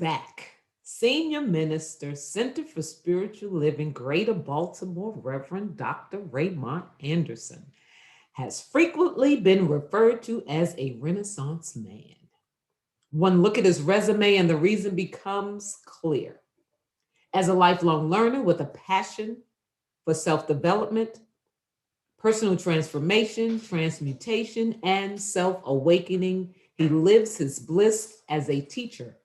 back. Senior Minister, Center for Spiritual Living, Greater Baltimore, Reverend Dr. Raymont Anderson, has frequently been referred to as a Renaissance man. One look at his resume and the reason becomes clear. As a lifelong learner with a passion for self development, personal transformation, transmutation, and self awakening, he lives his bliss as a teacher,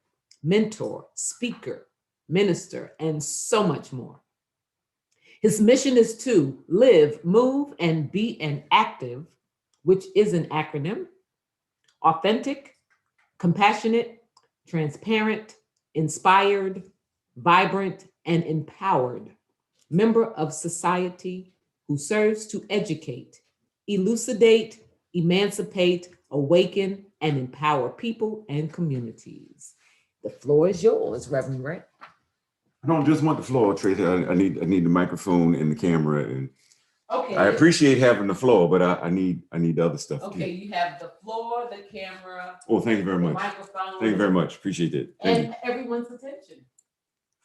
mentor, speaker, minister, and so much more. His mission is to live, move, and be an active, which is an acronym, authentic, compassionate, transparent, inspired, vibrant, and empowered member of society who serves to educate, elucidate, emancipate, awaken, and empower people and communities. The floor is yours, Reverend Ray. I don't just want the floor, Tracy. I need the microphone and the camera, and Okay. I appreciate having the floor, but I need the other stuff. Okay, too. You have the floor, the camera. Oh, thank you very much. Microphone. Thank you very much. Appreciate it. Thank you. Everyone's attention.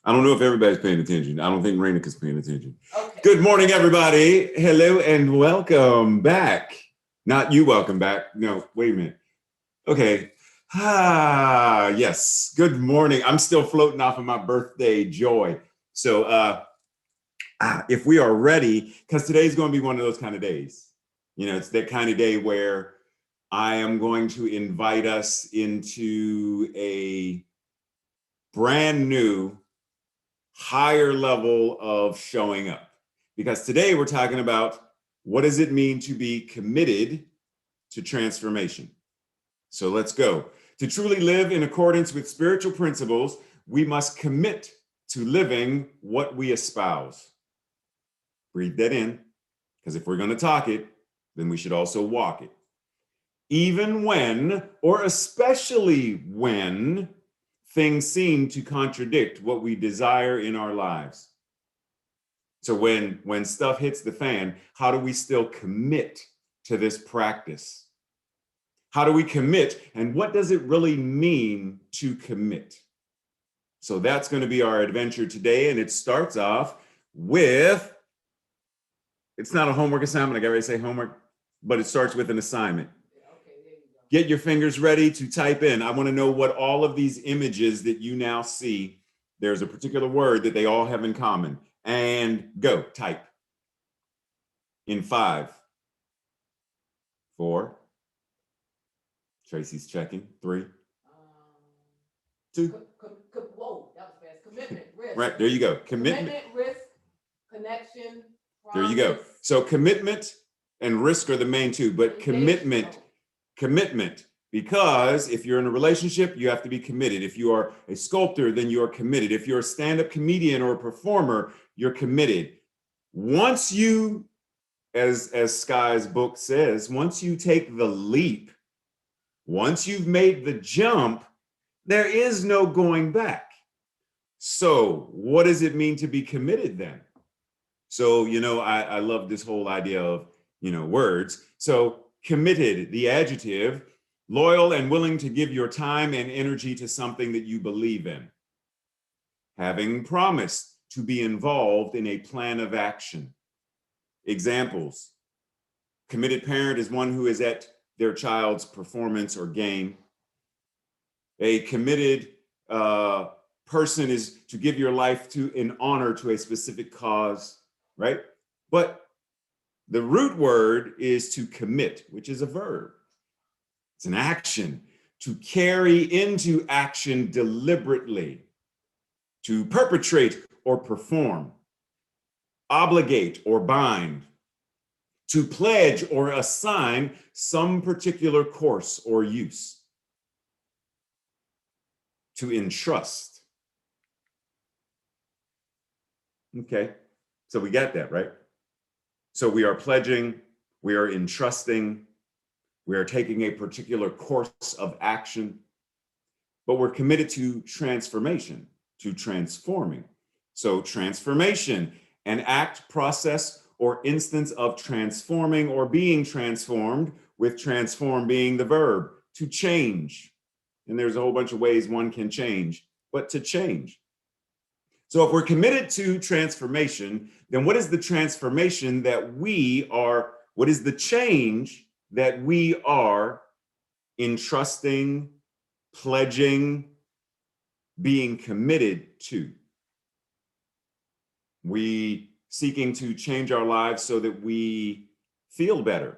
I don't know if everybody's paying attention. I don't think Renuka's paying attention. Okay. Good morning, everybody. Hello and welcome back. Not you welcome back. No, wait a minute. Okay. Yes. Good morning. I'm still floating off of my birthday joy. So if we are ready, because today's going to be one of those kind of days. You know, it's that kind of day where I am going to invite us into a brand new, higher level of showing up. Because today we're talking about what does it mean to be committed to transformation. So let's go. To truly live in accordance with spiritual principles, we must commit to living what we espouse. Breathe that in, because if we're going to talk it, then we should also walk it. Even when, or especially when, things seem to contradict what we desire in our lives. So when stuff hits the fan, how do we still commit to this practice? How do we commit? And what does it really mean to commit? So that's going to be our adventure today. And it starts off with, it's not a homework assignment. I got ready to say homework, but it starts with an assignment. Get your fingers ready to type in. I want to know what all of these images that you now see, there's a particular word that they all have in common. And go, type. In 5, 4, Tracy's checking, 3, 2. Whoa, that was fast. Commitment, risk. Right, there you go. Commitment, risk, connection. Promise. There you go. So commitment and risk are the main two, but commitment, because if you're in a relationship, you have to be committed. If you are a sculptor, then you are committed. If you're a stand-up comedian or a performer, you're committed. Once you, as Sky's book says, once you take the leap, once you've made the jump, there is no going back. So what does it mean to be committed then? So, you know, I love this whole idea of, you know, words. So committed, the adjective, loyal and willing to give your time and energy to something that you believe in. Having promised to be involved in a plan of action. Examples. Committed parent is one who is at their child's performance or game. A committed person is to give your life to in honor to a specific cause, right? But the root word is to commit, which is a verb. It's an action, to carry into action deliberately, to perpetrate or perform, obligate or bind, to pledge or assign some particular course or use, to entrust. Okay, so we got that, right? So we are pledging, we are entrusting, we are taking a particular course of action, but we're committed to transformation, to transforming. So transformation, an act, process, or instance of transforming or being transformed, with transform being the verb, to change. And there's a whole bunch of ways one can change, but to change. So if we're committed to transformation, then what is the transformation that we are, what is the change that we are entrusting, pledging, being committed to? We seeking to change our lives so that we feel better.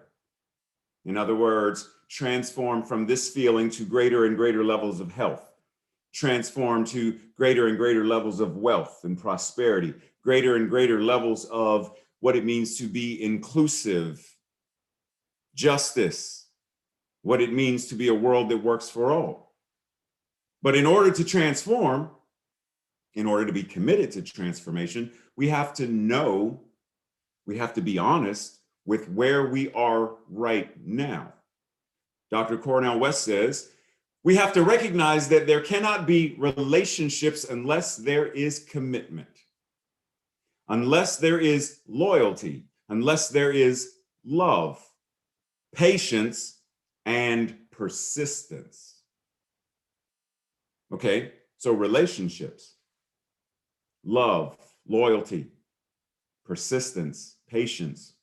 In other words, transform from this feeling to greater and greater levels of health, transform to greater and greater levels of wealth and prosperity, greater and greater levels of what it means to be inclusive, justice, what it means to be a world that works for all. But in order to transform, in order to be committed to transformation, we have to know, we have to be honest with where we are right now. Dr. Cornel West says, we have to recognize that there cannot be relationships unless there is commitment, unless there is loyalty, unless there is love, patience, and persistence. Okay, so relationships, love, loyalty, persistence, patience.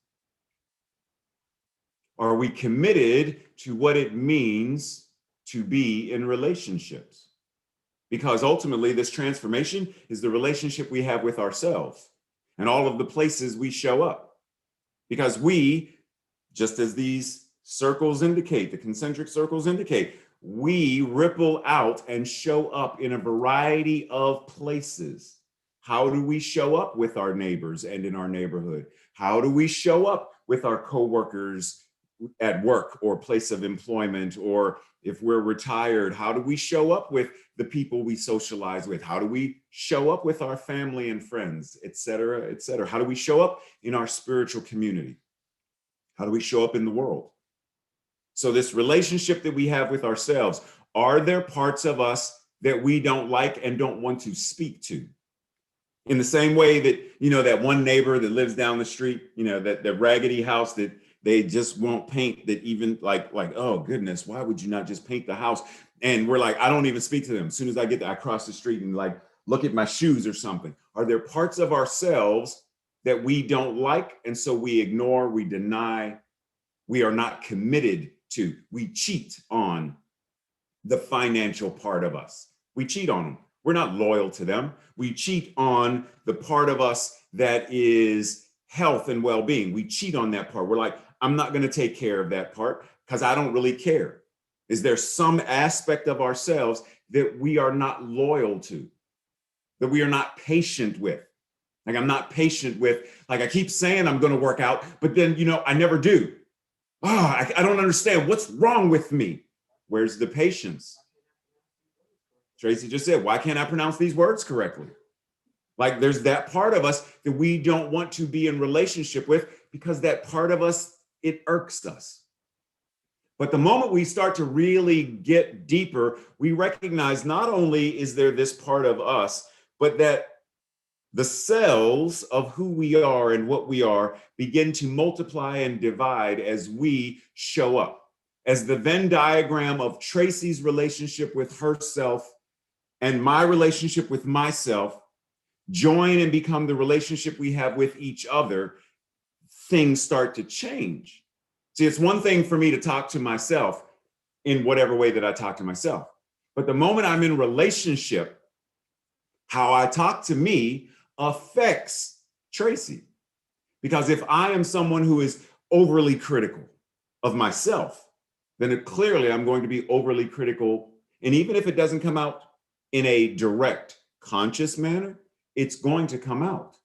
Are we committed to what it means to be in relationships? Because ultimately, this transformation is the relationship we have with ourselves and all of the places we show up. Because we, just as these circles indicate, the concentric circles indicate, we ripple out and show up in a variety of places. How do we show up with our neighbors and in our neighborhood? How do we show up with our coworkers at work or place of employment? Or if we're retired, how do we show up with the people we socialize with? How do we show up with our family and friends, et cetera, et cetera? How do we show up in our spiritual community? How do we show up in the world? So this relationship that we have with ourselves, are there parts of us that we don't like and don't want to speak to? In the same way that, that one neighbor that lives down the street, that raggedy house that they just won't paint, that even like, oh goodness, why would you not just paint the house? And we're like, I don't even speak to them. As soon as I get there, I cross the street and like, look at my shoes or something. Are there parts of ourselves that we don't like? And so we ignore, we deny, we are not committed to, we cheat on the financial part of us. We cheat on them. We're not loyal to them. We cheat on the part of us that is health and well-being. We cheat on that part. We're like, I'm not going to take care of that part because I don't really care. Is there some aspect of ourselves that we are not loyal to, that we are not patient with? Like I'm not patient with, like I keep saying I'm going to work out, but then, I never do. I don't understand. What's wrong with me? Where's the patience? Tracy just said, why can't I pronounce these words correctly? Like there's that part of us that we don't want to be in relationship with because that part of us, it irks us. But the moment we start to really get deeper, we recognize not only is there this part of us, but that the cells of who we are and what we are begin to multiply and divide as we show up. As the Venn diagram of Tracy's relationship with herself and my relationship with myself join and become the relationship we have with each other, things start to change. See, it's one thing for me to talk to myself in whatever way that I talk to myself. But the moment I'm in relationship, how I talk to me affects Tracy. Because if I am someone who is overly critical of myself, then clearly I'm going to be overly critical. And even if it doesn't come out in a direct, conscious manner, it's going to come out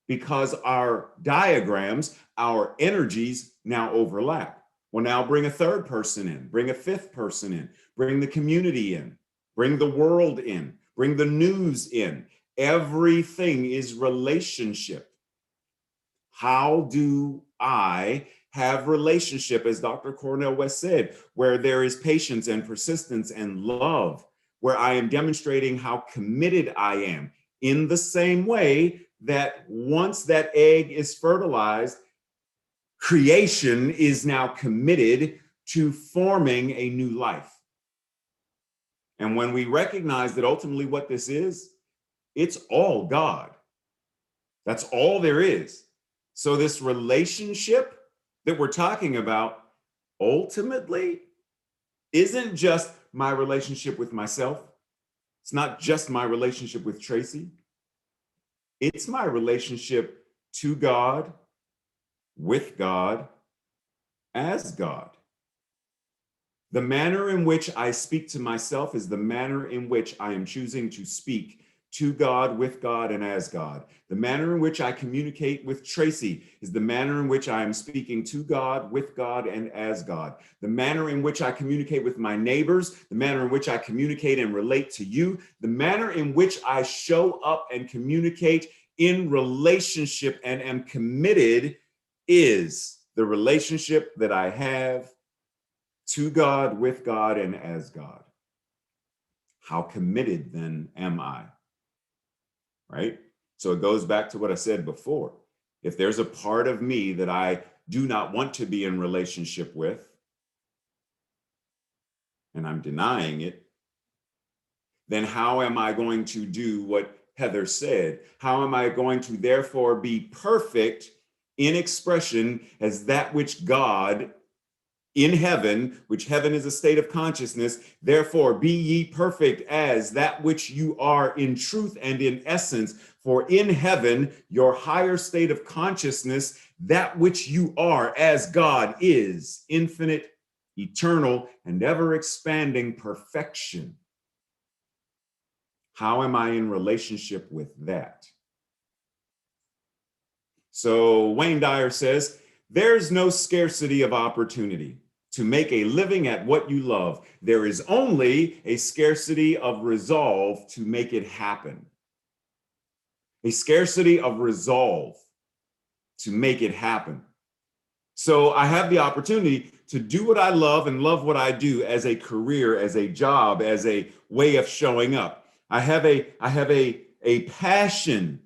because our diagrams, our energies now overlap. Well, now bring a third person in, bring a fifth person in, bring the community in, bring the world in, bring the news in. Everything is relationship. How do I have relationship, as Dr. Cornel West said, where there is patience and persistence and love, where I am demonstrating how committed I am in the same way that once that egg is fertilized, creation is now committed to forming a new life. And when we recognize that ultimately what this is, it's all God. That's all there is. So this relationship that we're talking about ultimately isn't just my relationship with myself. It's not just my relationship with Tracy. It's my relationship to God, with God, as God. The manner in which I speak to myself is the manner in which I am choosing to speak to God, with God, and as God. The manner in which I communicate with Tracy is the manner in which I am speaking to God, with God, and as God. The manner in which I communicate with my neighbors, the manner in which I communicate and relate to you, the manner in which I show up and communicate in relationship and am committed is the relationship that I have to God, with God, and as God. How committed then am I? Right? So it goes back to what I said before. If there's a part of me that I do not want to be in relationship with, and I'm denying it, then how am I going to do what Heather said? How am I going to therefore be perfect in expression as that which God in heaven, which heaven is a state of consciousness, therefore be ye perfect as that which you are in truth and in essence. For in heaven, your higher state of consciousness, that which you are as God is infinite, eternal, and ever expanding perfection. How am I in relationship with that? So Wayne Dyer says, there's no scarcity of opportunity to make a living at what you love. There is only a scarcity of resolve to make it happen. A scarcity of resolve to make it happen. So I have the opportunity to do what I love and love what I do as a career, as a job, as a way of showing up. I have a passion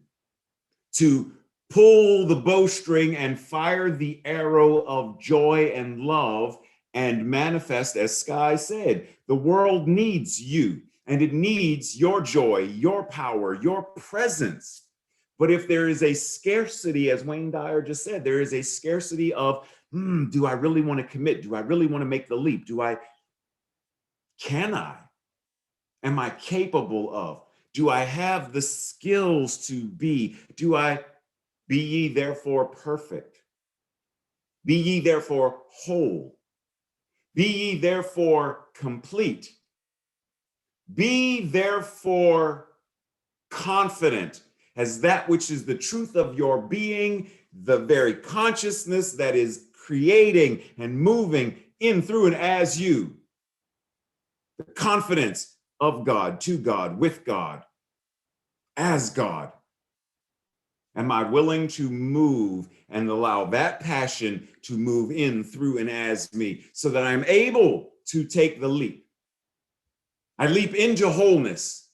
to pull the bowstring and fire the arrow of joy and love and manifest, as Sky said. The world needs you, and it needs your joy, your power, your presence. But if there is a scarcity, as Wayne Dyer just said, there is a scarcity of, do I really want to commit? Do I really want to make the leap? Can I? Am I capable of? Do I have the skills to be? Be ye therefore perfect. Be ye therefore whole. Be ye therefore complete. Be therefore confident as that which is the truth of your being, the very consciousness that is creating and moving in, through, and as you. The confidence of God, to God, with God, as God. Am I willing to move and allow that passion to move in, through, and as me so that I'm able to take the leap? I leap into wholeness.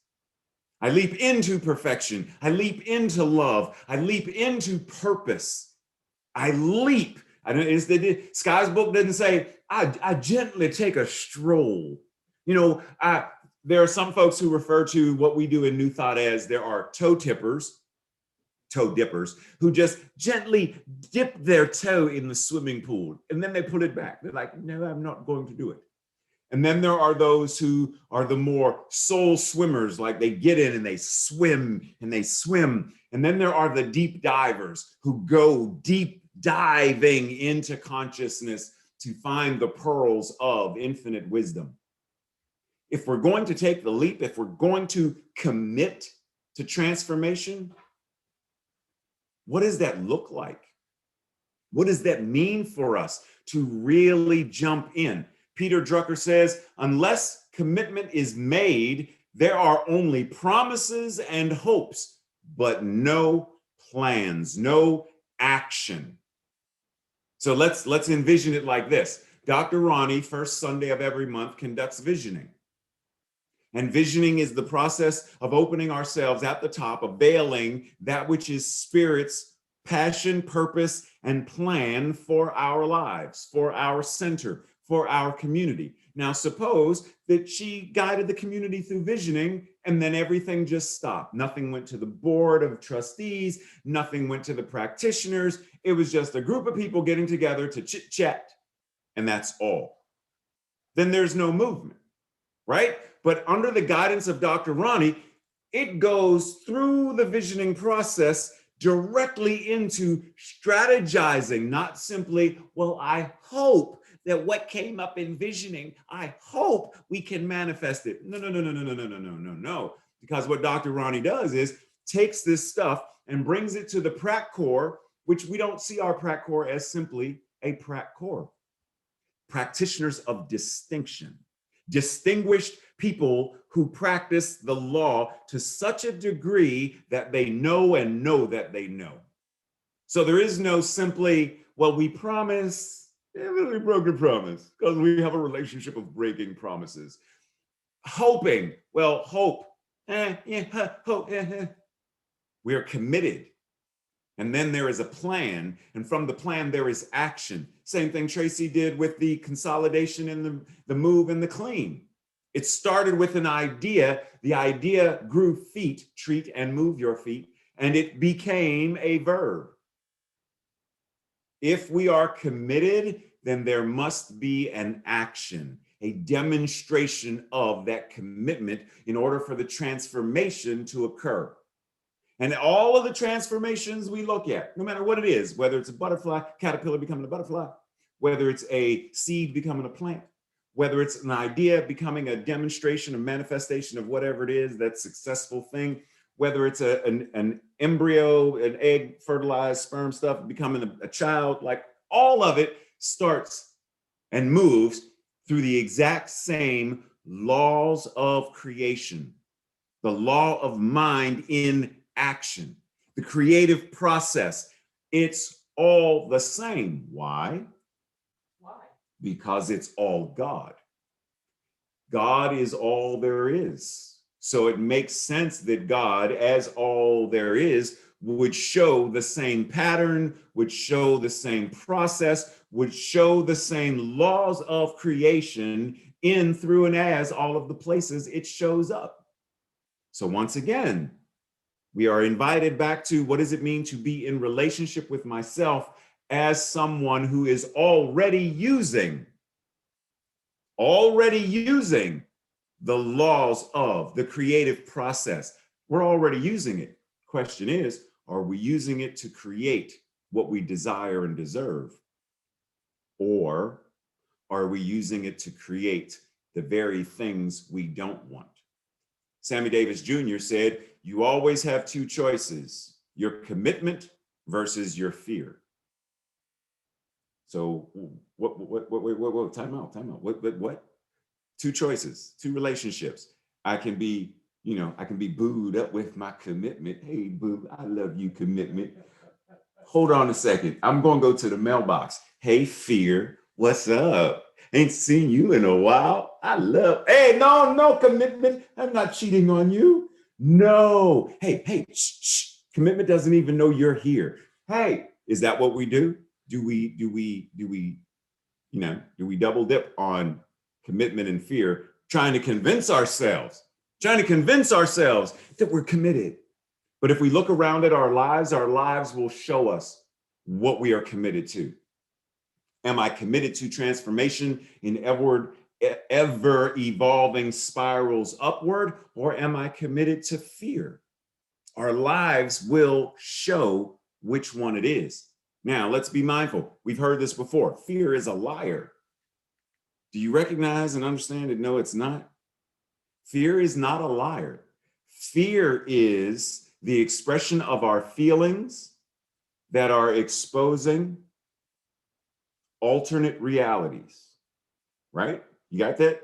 I leap into perfection. I leap into love. I leap into purpose. I leap. Sky's book doesn't say, I gently take a stroll. There are some folks who refer to what we do in New Thought as there are toe dippers, who just gently dip their toe in the swimming pool and then they put it back. They're like, no, I'm not going to do it. And then there are those who are the more soul swimmers, like they get in and they swim and they swim. And then there are the deep divers who go deep diving into consciousness to find the pearls of infinite wisdom. If we're going to take the leap, if we're going to commit to transformation, what does that look like? What does that mean for us to really jump in? Peter Drucker says, unless commitment is made, there are only promises and hopes, but no plans, no action. So let's envision it like this. Dr. Ronnie, first Sunday of every month, conducts visioning. And visioning is the process of opening ourselves at the top, availing that which is Spirit's passion, purpose, and plan for our lives, for our center, for our community. Now, suppose that she guided the community through visioning and then everything just stopped. Nothing went to the board of trustees, nothing went to the practitioners. It was just a group of people getting together to chit chat, and that's all. Then there's no movement, right? But under the guidance of Dr. Ronnie, it goes through the visioning process directly into strategizing, not simply, well, I hope that what came up in visioning, I hope we can manifest it. No, no, no, no, no, no, no, no, no, no, no. Because what Dr. Ronnie does is takes this stuff and brings it to the prac core, which we don't see our prac core as simply a prac core. Practitioners of distinction, distinguished people who practice the law to such a degree that they know and know that they know. So there is no simply, well, we promise, we broke a promise because we have a relationship of breaking promises. Hoping, well, hope, hope, we are committed. And then there is a plan, and from the plan, there is action. Same thing Tracy did with the consolidation and the move and the clean. It started with an idea. The idea grew feet, treat and move your feet, and it became a verb. If we are committed, then there must be an action, a demonstration of that commitment in order for the transformation to occur. And all of the transformations we look at, no matter what it is, whether it's a butterfly, caterpillar becoming a butterfly, whether it's a seed becoming a plant, whether it's an idea becoming a demonstration, a manifestation of whatever it is, that successful thing, whether it's an embryo, an egg, fertilized sperm stuff, becoming a child, like all of it starts and moves through the exact same laws of creation, the law of mind in action, the creative process. It's all the same. Why? Why? Because it's all God. God is all there is. So it makes sense that God, as all there is, would show the same pattern, would show the same process, would show the same laws of creation in, through, and as all of the places it shows up. So once again, we are invited back to what does it mean to be in relationship with myself as someone who is already using the laws of the creative process. We're already using it. Question is, are we using it to create what we desire and deserve? Or are we using it to create the very things we don't want? Sammy Davis Jr. said, you always have two choices, your commitment versus your fear. So what, time out. What? Two choices, two relationships. I can be booed up with my commitment. Hey, boo, I love you, commitment. Hold on a second. I'm going to go to the mailbox. Hey, fear, what's up? Ain't seen you in a while. Hey, no, commitment. I'm not cheating on you. No. Hey, shh. Commitment doesn't even know you're here. Hey, is that what we do? Do we double dip on commitment and fear, trying to convince ourselves that we're committed? But if we look around at our lives will show us what we are committed to. Am I committed to transformation in ever evolving spirals upward, or am I committed to fear? Our lives will show which one it is. Now, let's be mindful. We've heard this before. Fear is a liar. Do you recognize and understand that? No, it's not. Fear is not a liar. Fear is the expression of our feelings that are exposing alternate realities, right? You got that?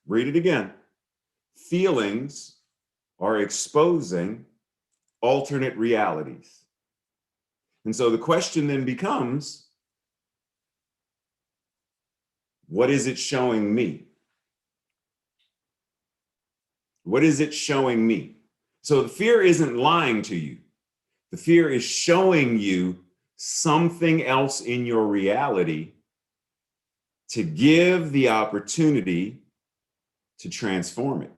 Read it again. Feelings are exposing alternate realities. And so the question then becomes, what is it showing me? What is it showing me? So the fear isn't lying to you. The fear is showing you something else in your reality, to give the opportunity to transform it,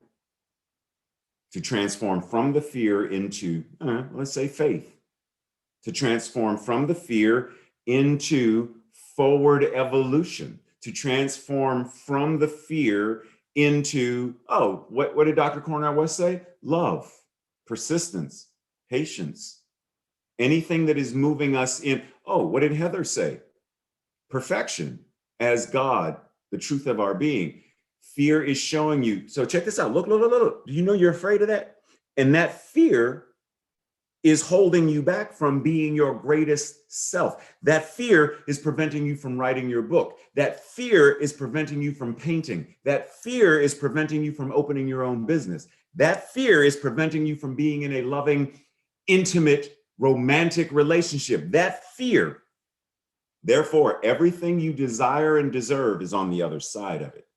to transform from the fear into, let's say, faith, to transform from the fear into forward evolution, to transform from the fear into, what did Dr. Cornell West say? Love, persistence, patience, anything that is moving us in. What did Heather say? Perfection as God, the truth of our being. Fear is showing you. So check this out. Look. Do you know you're afraid of that? And that fear is holding you back from being your greatest self. That fear is preventing you from writing your book. That fear is preventing you from painting. That fear is preventing you from opening your own business. That fear is preventing you from being in a loving, intimate, romantic relationship. That fear. Therefore, everything you desire and deserve is on the other side of it.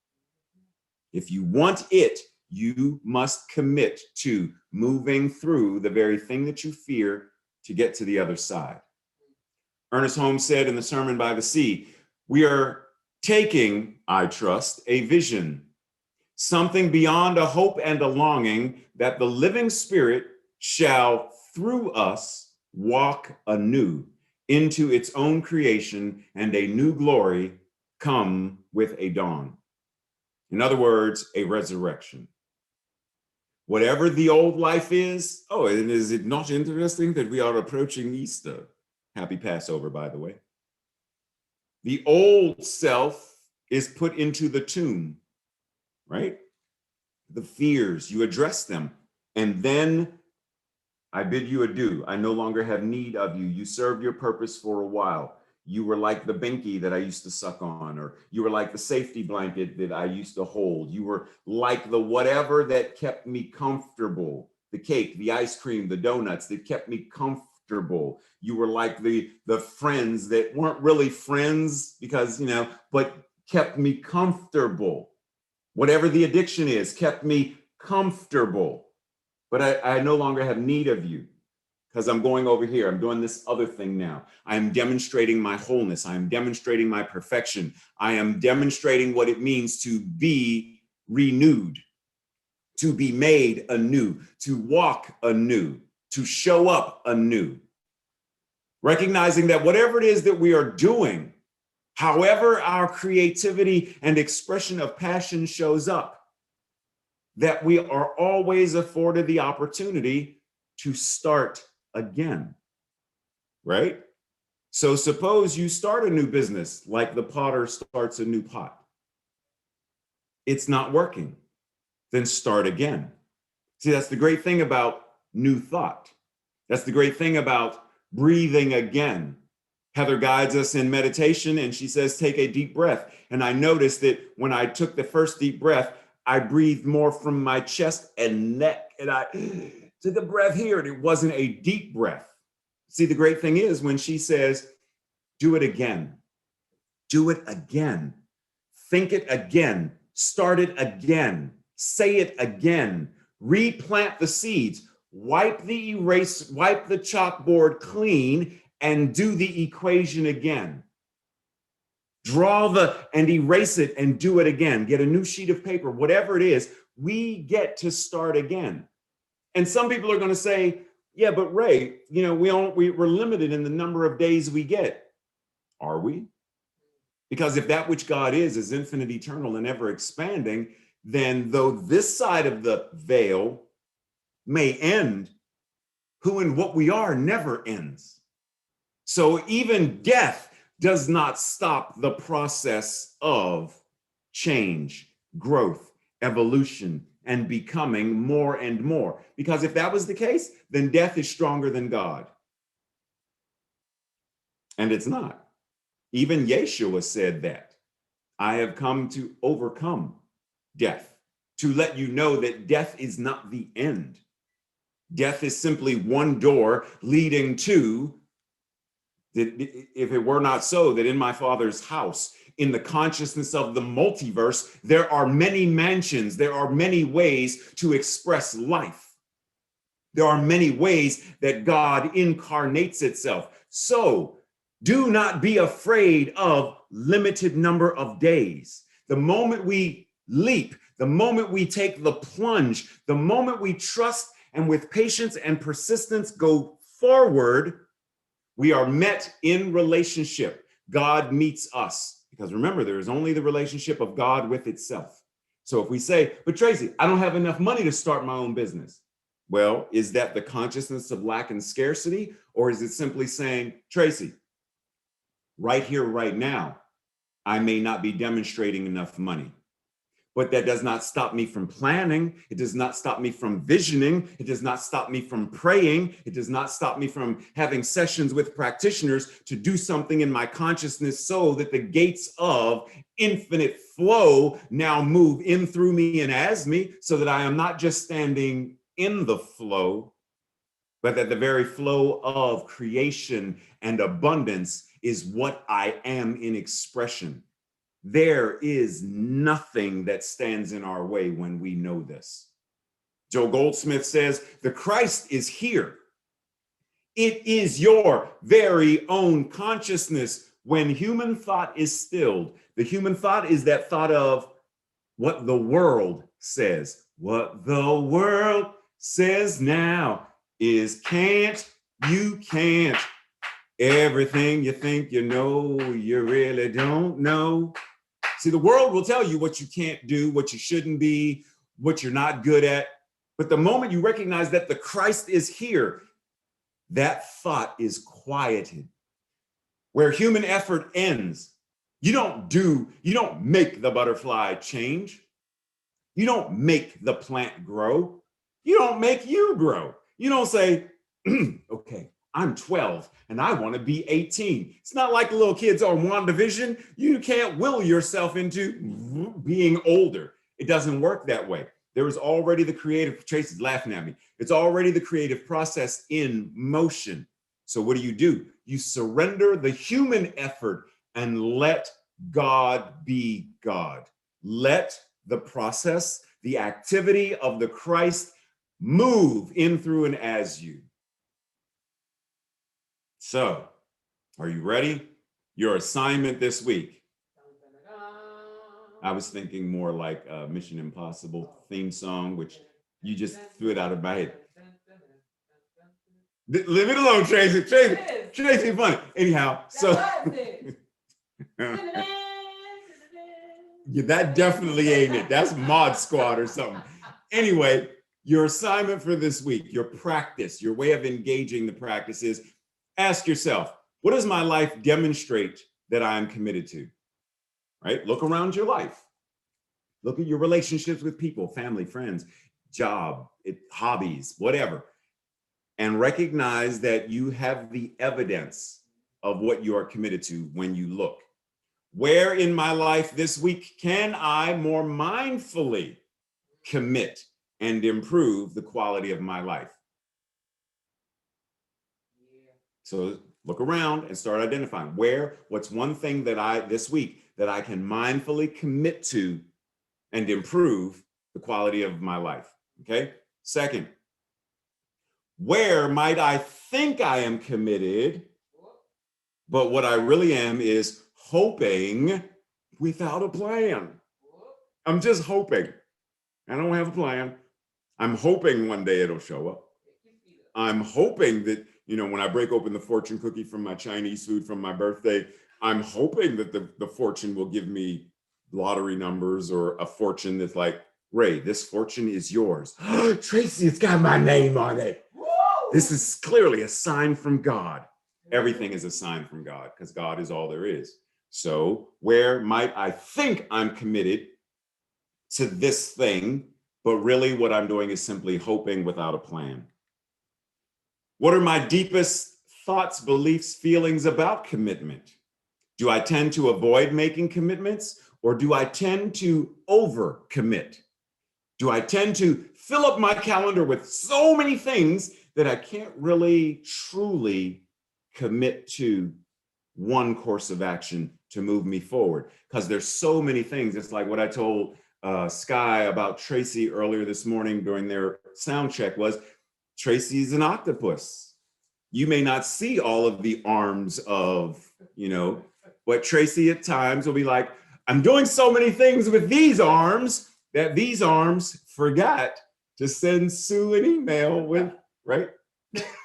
If you want it, you must commit to moving through the very thing that you fear to get to the other side. Ernest Holmes said in the Sermon by the Sea, we are taking, I trust, a vision, something beyond a hope and a longing that the living Spirit shall, through us, walk anew into its own creation, and a new glory come with a dawn. In other words, a resurrection. Whatever the old life is, and is it not interesting that we are approaching Easter? Happy Passover, by the way. The old self is put into the tomb, right? The fears, you address them, and then I bid you adieu. I no longer have need of you. You served your purpose for a while. You were like the binky that I used to suck on, or you were like the safety blanket that I used to hold. You were like the whatever that kept me comfortable, the cake, the ice cream, the donuts that kept me comfortable. You were like the friends that weren't really friends because, but kept me comfortable. Whatever the addiction is, kept me comfortable. But I no longer have need of you because I'm going over here. I'm doing this other thing now. I am demonstrating my wholeness. I am demonstrating my perfection. I am demonstrating what it means to be renewed, to be made anew, to walk anew, to show up anew. Recognizing that whatever it is that we are doing, however our creativity and expression of passion shows up, that we are always afforded the opportunity to start again, right? So suppose you start a new business like the potter starts a new pot. It's not working. Then start again. See, that's the great thing about new thought. That's the great thing about breathing again. Heather guides us in meditation and she says, take a deep breath. And I noticed that when I took the first deep breath, I breathed more from my chest and neck, and I took a breath here, and it wasn't a deep breath. See, the great thing is when she says, do it again, think it again, start it again, say it again, replant the seeds, wipe the chalkboard clean, and do the equation again. Draw and erase it and do it again. Get a new sheet of paper, whatever it is, we get to start again. And some people are going to say, yeah, but Ray, we're limited in the number of days we get. Are we? Because if that which God is infinite, eternal, and ever expanding, then though this side of the veil may end, who and what we are never ends. So even death does not stop the process of change, growth, evolution, and becoming more and more. Because if that was the case, then death is stronger than God. And it's not. Even Yeshua said that. I have come to overcome death, to let you know that death is not the end. Death is simply one door leading to, that if it were not so, that in my Father's house, in the consciousness of the multiverse, there are many mansions, there are many ways to express life. There are many ways that God incarnates itself. So Do not be afraid of limited number of days. The moment we leap, the moment we take the plunge, the moment we trust and with patience and persistence go forward, we are met in relationship. God meets us. Because remember, there is only the relationship of God with itself. So if we say, but Tracy, I don't have enough money to start my own business. Well, is that the consciousness of lack and scarcity? Or is it simply saying, Tracy, right here, right now, I may not be demonstrating enough money, but that does not stop me from planning. It does not stop me from visioning. It does not stop me from praying. It does not stop me from having sessions with practitioners to do something in my consciousness so that the gates of infinite flow now move in through me and as me, so that I am not just standing in the flow, but that the very flow of creation and abundance is what I am in expression. There is nothing that stands in our way when we know this. Joe Goldsmith says, the Christ is here. It is your very own consciousness. When human thought is stilled, the human thought is that thought of what the world says. What the world says now is can't, you can't. Everything you think you know, you really don't know. See, the world will tell you what you can't do, what you shouldn't be, what you're not good at. But the moment you recognize that the Christ is here, that thought is quieted. Where human effort ends, you don't make the butterfly change. You don't make the plant grow. You don't make you grow. You don't say, okay, I'm 12 and I want to be 18. It's not like little kids on WandaVision. You can't will yourself into being older. It doesn't work that way. There is already the creative, Tracy's laughing at me. It's already the creative process in motion. So what do? You surrender the human effort and let God be God. Let the process, the activity of the Christ move in, through, and as you. So, are you ready? Your assignment this week. I was thinking more like a Mission Impossible theme song, which you just threw it out of my head. Leave it alone, Tracy. Tracy, funny. Anyhow, so yeah, that definitely ain't it. That's Mod Squad or something. Anyway, your assignment for this week, your practice, your way of engaging the practice is ask yourself, what does my life demonstrate that I am committed to? Right? Look around your life. Look at your relationships with people, family, friends, job, hobbies, whatever. And recognize that you have the evidence of what you are committed to when you look. Where in my life this week can I more mindfully commit and improve the quality of my life? So look around and start identifying what's one thing that this week that I can mindfully commit to and improve the quality of my life. Okay. Second, where might I think I am committed, but what I really am is hoping without a plan. I'm just hoping. I don't have a plan. I'm hoping one day it'll show up. I'm hoping that, when I break open the fortune cookie from my Chinese food from my birthday, I'm hoping that the fortune will give me lottery numbers or a fortune that's like, Ray, this fortune is yours. Tracy, it's got my name on it. Woo! This is clearly a sign from God. Everything is a sign from God because God is all there is. So where might I think I'm committed to this thing, but really what I'm doing is simply hoping without a plan? What are my deepest thoughts, beliefs, feelings about commitment? Do I tend to avoid making commitments, or do I tend to overcommit? Do I tend to fill up my calendar with so many things that I can't really truly commit to one course of action to move me forward? Because there's so many things. It's like what I told Sky about Tracy earlier this morning during their sound check was, Tracy's an octopus. You may not see all of the arms of, but Tracy at times will be like, I'm doing so many things with these arms that these arms forgot to send Sue an email with, right?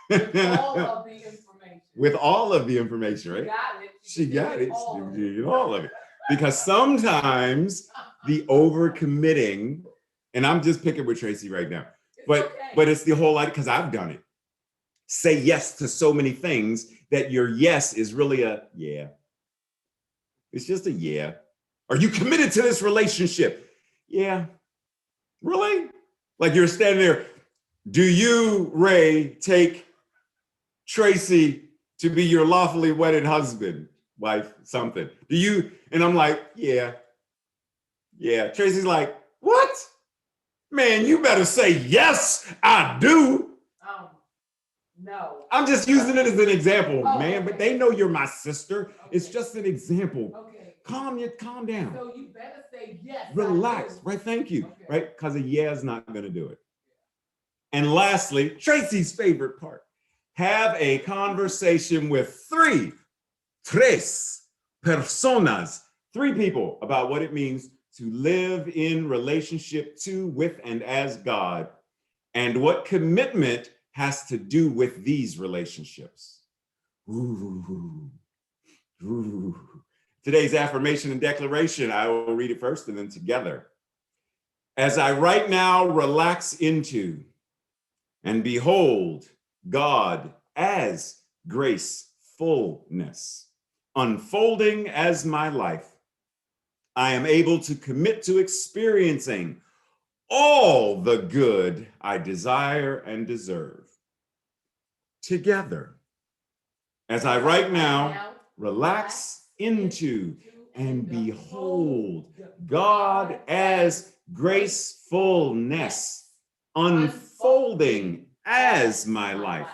With all of the information. With all of the information, right? She got it. All of it. Because sometimes the overcommitting, and I'm just picking with Tracy right now, but it's the whole idea, because I've done it. Say yes to so many things that your yes is really a yeah. It's just a yeah. Are you committed to this relationship? Yeah. Really? Like you're standing there. Do you, Ray, take Tracy to be your lawfully wedded husband, wife, something? Do you? And I'm like, yeah. Yeah. Tracy's like, what? Man, you better say yes, I do. No. I'm just using it as an example, man, but they know you're my sister. Okay. It's just an example. Okay. Calm down. So you better say yes. Relax, right? Thank you, okay. Right? Because a yeah is not going to do it. And lastly, Tracy's favorite part, have a conversation with tres personas, 3 people, about what it means to live in relationship to, with, and as God, and what commitment has to do with these relationships. Ooh. Ooh. Today's affirmation and declaration, I will read it first and then together. As I right now relax into and behold God as gracefulness unfolding as my life, I am able to commit to experiencing all the good I desire and deserve. Together, as I right now relax into and behold God as gracefulness unfolding as my life,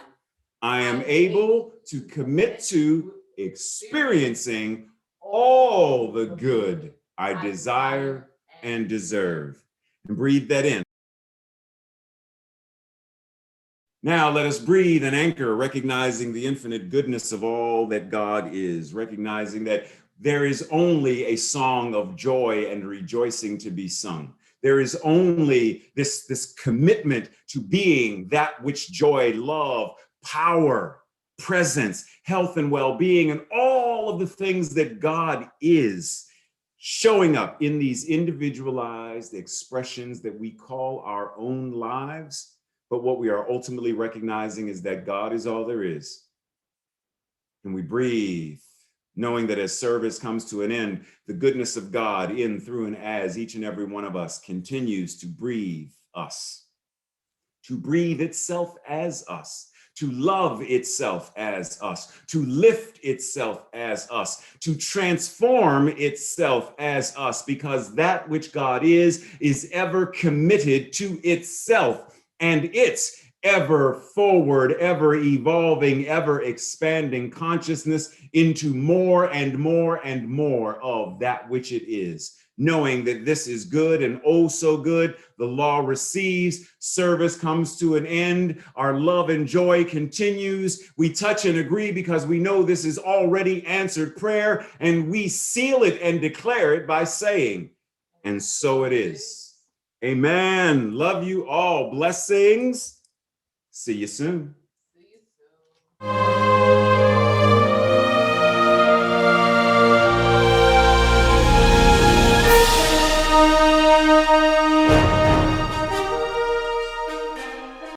I am able to commit to experiencing all the good I desire and deserve. And breathe that in. Now let us breathe and anchor, recognizing the infinite goodness of all that God is, recognizing that there is only a song of joy and rejoicing to be sung. There is only this commitment to being that which joy, love, power, presence, health, and well-being, and all of the things that God is, showing up in these individualized expressions that we call our own lives. But what we are ultimately recognizing is that God is all there is. And we breathe, knowing that as service comes to an end, the goodness of God in, through, and as each and every one of us continues to breathe us, to breathe itself as us, to love itself as us, to lift itself as us, to transform itself as us, because that which God is ever committed to itself and its ever forward, ever evolving, ever expanding consciousness into more and more and more of that which it is. Knowing that this is good and oh so good, the law receives, service comes to an end, our love and joy continues. We touch and agree because we know this is already answered prayer, and we seal it and declare it by saying, and so it is. Amen. Love you all. Blessings. See you soon. See you soon.